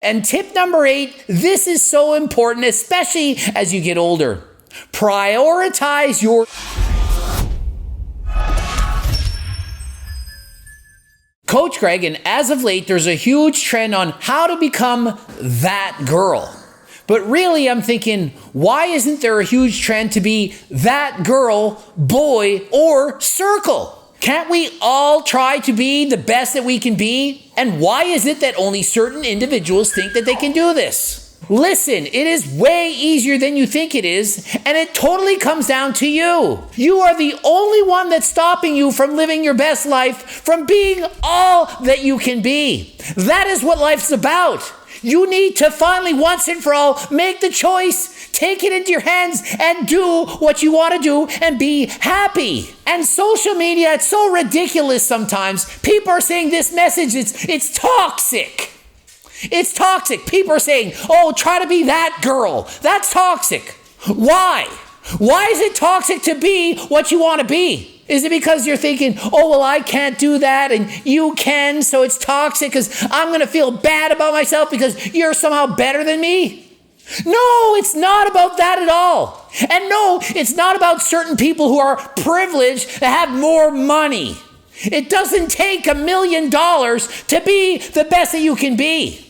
And tip number 8, this is so important, especially as you get older. Prioritize your... Coach Greg, and as of late, there's a huge trend on how to become that girl. But really, I'm thinking, why isn't there a huge trend to be that girl, boy, or circle? Can't we all try to be the best that we can be? And why is it that only certain individuals think that they can do this? Listen, it is way easier than you think it is, and it totally comes down to you. You are the only one that's stopping you from living your best life, from being all that you can be. That is what life's about. You need to finally, once and for all, make the choice, take it into your hands, and do what you want to do and be happy. And social media, it's so ridiculous sometimes. People are saying this message, it's toxic. It's toxic. People are saying, oh, try to be that girl. That's toxic. Why? Why is it toxic to be what you want to be? Is it because you're thinking, oh, well, I can't do that and you can, so it's toxic because I'm going to feel bad about myself because you're somehow better than me? No, it's not about that at all. And no, it's not about certain people who are privileged that have more money. It doesn't take $1 million to be the best that you can be.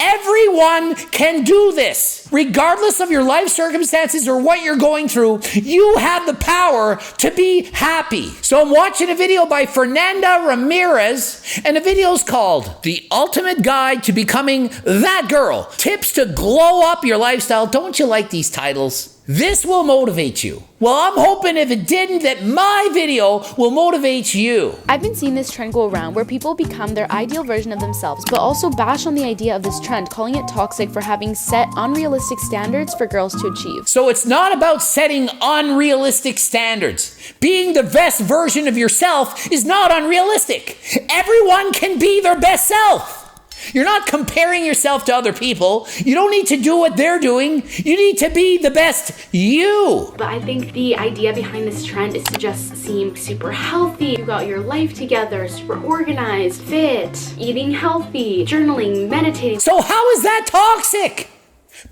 Everyone can do this. Regardless of your life circumstances or what you're going through, you have the power to be happy. So I'm watching a video by Fernanda Ramirez, and the video is called The Ultimate Guide to Becoming That Girl. Tips to glow up your lifestyle. Don't you like these titles? This will motivate you. Well, I'm hoping if it didn't, that my video will motivate you. I've been seeing this trend go around where people become their ideal version of themselves, but also bash on the idea of this trend, calling it toxic for having set unrealistic standards for girls to achieve. So it's not about setting unrealistic standards. Being the best version of yourself is not unrealistic. Everyone can be their best self. You're not comparing yourself to other people. You don't need to do what they're doing. You need to be the best you. But I think the idea behind this trend is to just seem super healthy. You got your life together, super organized, fit, eating healthy, journaling, meditating. So how is that toxic?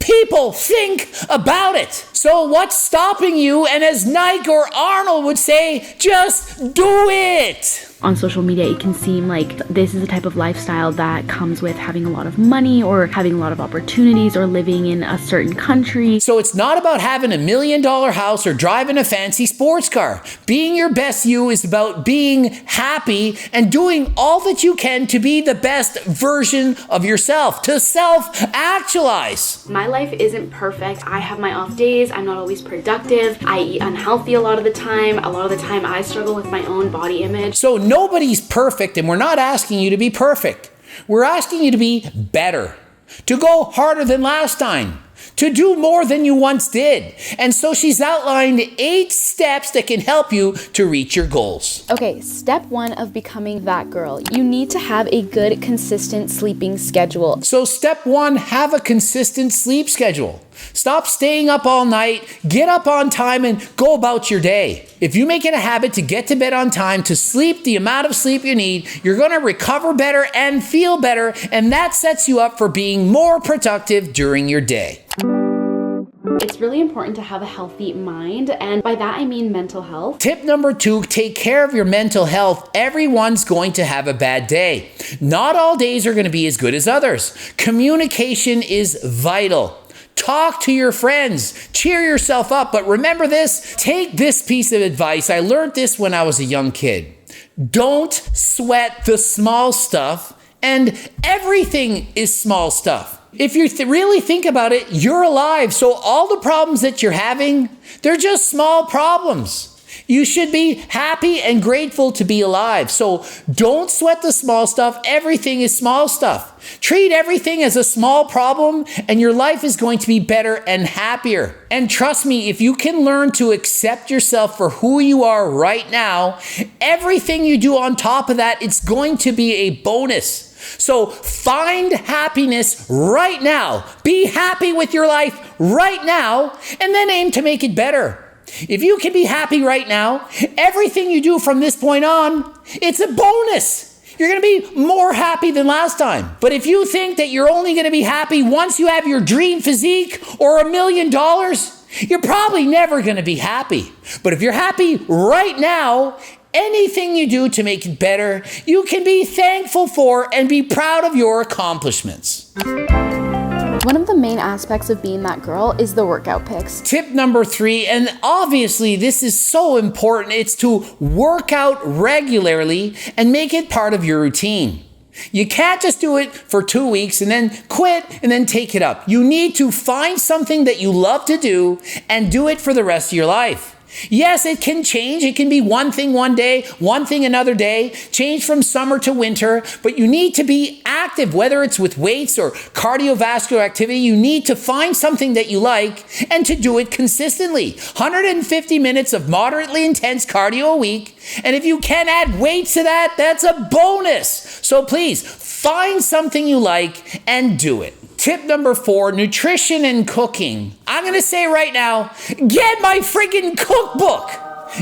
People think about it. So what's stopping you? And as Nike or Arnold would say, just do it. On social media, it can seem like this is the type of lifestyle that comes with having a lot of money or having a lot of opportunities or living in a certain country. So it's not about having $1 million house or driving a fancy sports car. Being your best you is about being happy and doing all that you can to be the best version of yourself, to self-actualize. My life isn't perfect. I have my off days. I'm not always productive. I eat unhealthy a lot of the time. A lot of the time I struggle with my own body image. So nobody's perfect, and we're not asking you to be perfect. We're asking you to be better, to go harder than last time, to do more than you once did. And so she's outlined 8 steps that can help you to reach your goals. Okay, step 1 of becoming that girl. You need to have a good, consistent sleeping schedule. So step 1, have a consistent sleep schedule. Stop staying up all night, get up on time, and go about your day. If you make it a habit to get to bed on time, to sleep the amount of sleep you need, you're going to recover better and feel better, and that sets you up for being more productive during your day. It's really important to have a healthy mind, and by that I mean mental health. Tip number 2, take care of your mental health. Everyone's going to have a bad day. Not all days are going to be as good as others. Communication is vital. Talk to your friends, cheer yourself up, but remember this, take this piece of advice. I learned this when I was a young kid. Don't sweat the small stuff, and everything is small stuff. If you really think about it, you're alive, so all the problems that you're having, they're just small problems. You should be happy and grateful to be alive. So don't sweat the small stuff. Everything is small stuff. Treat everything as a small problem, and your life is going to be better and happier. And trust me, if you can learn to accept yourself for who you are right now, everything you do on top of that, it's going to be a bonus. So find happiness right now. Be happy with your life right now, and then aim to make it better. If you can be happy right now, everything you do from this point on, it's a bonus. You're going to be more happy than last time. But if you think that you're only going to be happy once you have your dream physique or $1 million, you're probably never going to be happy. But if you're happy right now, anything you do to make it better, you can be thankful for and be proud of your accomplishments. One of the main aspects of being that girl is the workout pics. Tip number 3, and obviously this is so important, it's to work out regularly and make it part of your routine. You can't just do it for 2 weeks and then quit and then take it up. You need to find something that you love to do and do it for the rest of your life. Yes, it can change. It can be one thing one day, one thing another day, change from summer to winter, but you need to be active, whether it's with weights or cardiovascular activity. You need to find something that you like and to do it consistently. 150 minutes of moderately intense cardio a week. And if you can add weights to that, that's a bonus. So please find something you like and do it. Tip number 4, nutrition and cooking. I'm going to say right now, get my friggin' cookbook.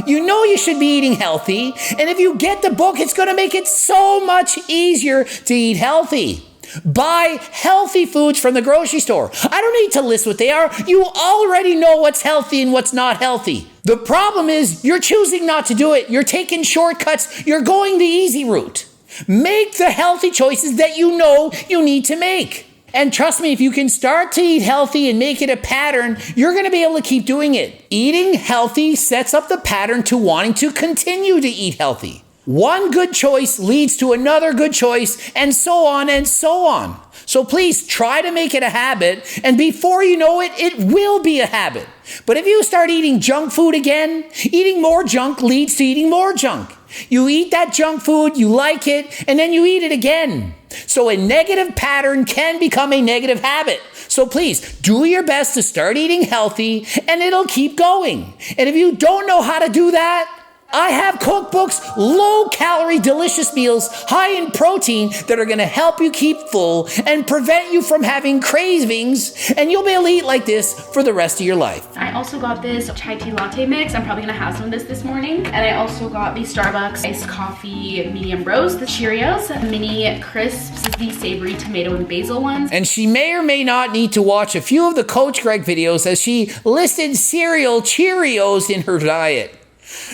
You know you should be eating healthy, and if you get the book, it's going to make it so much easier to eat healthy. Buy healthy foods from the grocery store. I don't need to list what they are. You already know what's healthy and what's not healthy. The problem is you're choosing not to do it. You're taking shortcuts. You're going the easy route. Make the healthy choices that you know you need to make. And trust me, if you can start to eat healthy and make it a pattern, you're going to be able to keep doing it. Eating healthy sets up the pattern to wanting to continue to eat healthy. One good choice leads to another good choice, and so on and so on. So please try to make it a habit, and before you know it, it will be a habit. But if you start eating junk food again, eating more junk leads to eating more junk. You eat that junk food, you like it, and then you eat it again. So a negative pattern can become a negative habit. So please do your best to start eating healthy, and it'll keep going. And if you don't know how to do that, I have cookbooks, low-calorie, delicious meals, high in protein that are going to help you keep full and prevent you from having cravings, and you'll be able to eat like this for the rest of your life. I also got this chai tea latte mix. I'm probably gonna have some of this morning. And I also got the Starbucks iced coffee medium roast, the Cheerios mini crisps, the savory tomato and basil ones. And she may or may not need to watch a few of the Coach Greg videos as she listed cereal Cheerios in her diet.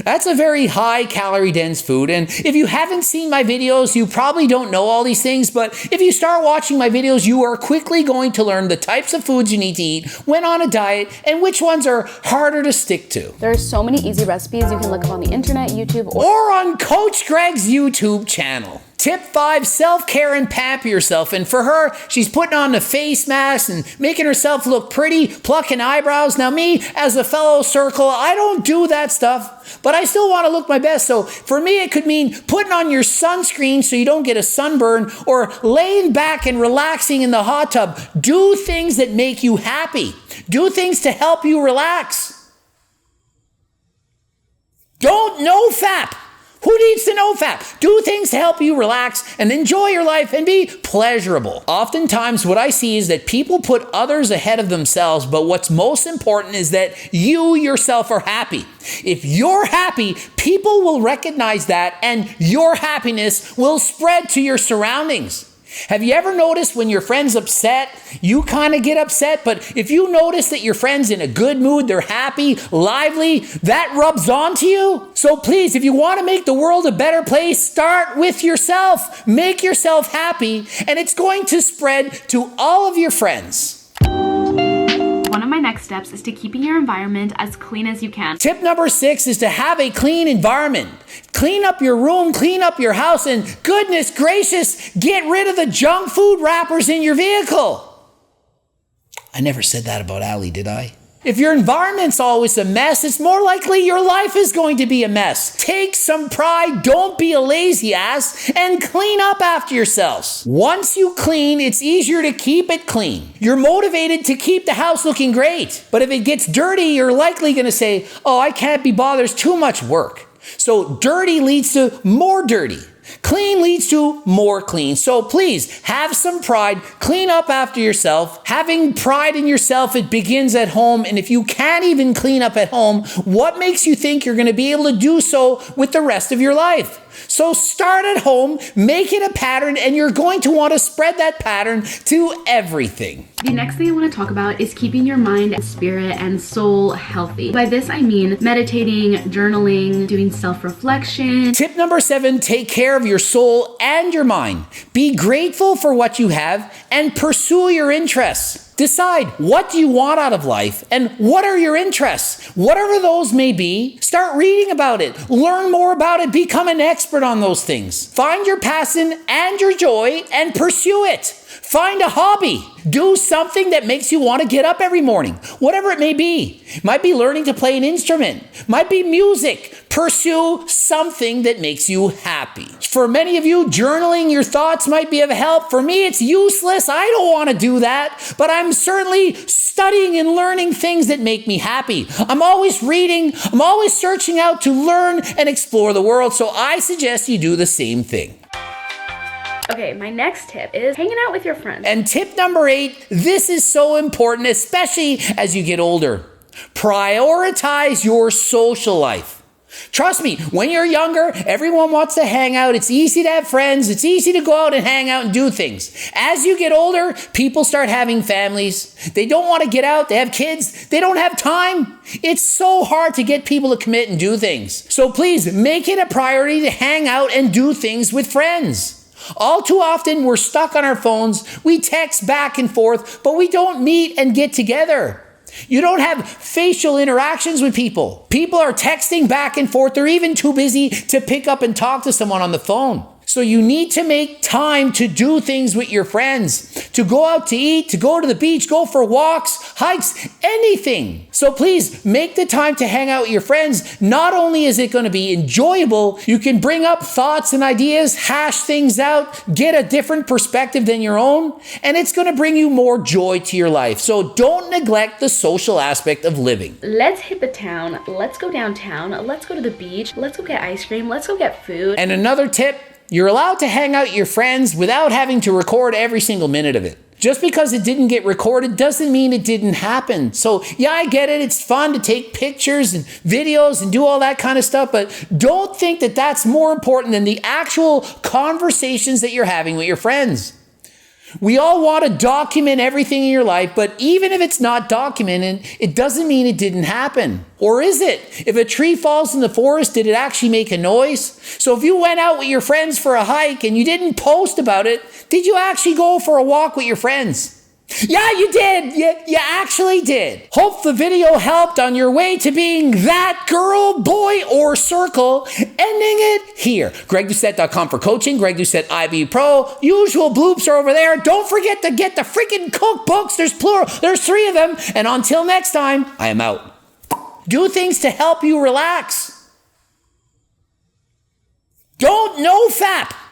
That's a very high calorie dense food, and if you haven't seen my videos, you probably don't know all these things, but if you start watching my videos, you are quickly going to learn the types of foods you need to eat when on a diet and which ones are harder to stick to. There are so many easy recipes you can look up on the internet, YouTube, or on Coach Greg's YouTube channel. Tip 5, self-care and pamper yourself. And for her, she's putting on the face mask and making herself look pretty, plucking eyebrows. Now me, as a fellow circle, I don't do that stuff, but I still want to look my best. So for me, it could mean putting on your sunscreen so you don't get a sunburn, or laying back and relaxing in the hot tub. Do things that make you happy. Do things to help you relax. Don't nofap. Who needs to nofap? Do things to help you relax and enjoy your life and be pleasurable. Oftentimes what I see is that people put others ahead of themselves, but what's most important is that you yourself are happy. If you're happy, people will recognize that, and your happiness will spread to your surroundings. Have you ever noticed when your friend's upset, you kind of get upset, but if you notice that your friend's in a good mood, they're happy, lively, that rubs onto you? So please, if you want to make the world a better place, start with yourself. Make yourself happy, and it's going to spread to all of your friends. One of my next steps is to keeping your environment as clean as you can. Tip number 6 is to have a clean environment. Clean up your room, clean up your house, and goodness gracious, get rid of the junk food wrappers in your vehicle. I never said that about Allie, did I? If your environment's always a mess, it's more likely your life is going to be a mess. Take some pride, don't be a lazy ass, and clean up after yourselves. Once you clean, it's easier to keep it clean. You're motivated to keep the house looking great. But if it gets dirty, you're likely going to say, oh, I can't be bothered, it's too much work. So dirty leads to more dirty. Clean leads to more clean. So please have some pride. Clean up after yourself. Having pride in yourself, it begins at home. And if you can't even clean up at home, what makes you think you're going to be able to do so with the rest of your life? So start at home, make it a pattern, and you're going to want to spread that pattern to everything. The next thing I want to talk about is keeping your mind, spirit, and soul healthy. By this, I mean meditating, journaling, doing self-reflection. Tip number 7, take care of your soul and your mind. Be grateful for what you have and pursue your interests. Decide what do you want out of life and what are your interests. Whatever those may be, start reading about it. Learn more about it. Become an expert on those things. Find your passion and your joy and pursue it. Find a hobby. Do something that makes you want to get up every morning. Whatever it may be. Might be learning to play an instrument. Might be music. Pursue something that makes you happy. For many of you, journaling your thoughts might be of help. For me, it's useless. I don't want to do that. But I'm certainly studying and learning things that make me happy. I'm always reading. I'm always searching out to learn and explore the world. So I suggest you do the same thing. Okay, my next tip is hanging out with your friends. And tip number 8, this is so important, especially as you get older. Prioritize your social life. Trust me, when you're younger, everyone wants to hang out. It's easy to have friends. It's easy to go out and hang out and do things. As you get older, people start having families. They don't want to get out. They have kids. They don't have time. It's so hard to get people to commit and do things. So please make it a priority to hang out and do things with friends. All too often, we're stuck on our phones. We text back and forth, but we don't meet and get together. You don't have facial interactions with people. People are texting back and forth. They're even too busy to pick up and talk to someone on the phone. So you need to make time to do things with your friends, to go out to eat, to go to the beach, go for walks, hikes, anything. So please make the time to hang out with your friends. Not only is it going to be enjoyable, you can bring up thoughts and ideas, hash things out, get a different perspective than your own, and it's going to bring you more joy to your life. So don't neglect the social aspect of living. Let's hit the town. Let's go downtown. Let's go to the beach. Let's go get ice cream. Let's go get food. And another tip, you're allowed to hang out with your friends without having to record every single minute of it. Just because it didn't get recorded doesn't mean it didn't happen. So yeah, I get it. It's fun to take pictures and videos and do all that kind of stuff, but don't think that that's more important than the actual conversations that you're having with your friends. We all want to document everything in your life, but even if it's not documented, it doesn't mean it didn't happen. Or is it? If a tree falls in the forest, did it actually make a noise? So if you went out with your friends for a hike and you didn't post about it, did you actually go for a walk with your friends? Yeah, you did. You actually did. Hope the video helped on your way to being that girl, boy, or circle. Ending it here. GregDoucette.com for coaching. Greg Doucette IB Pro. Usual bloops are over there. Don't forget to get the freaking cookbooks. There's plural. There's 3 of them. And until next time, I am out. Do things to help you relax. Don't no fap.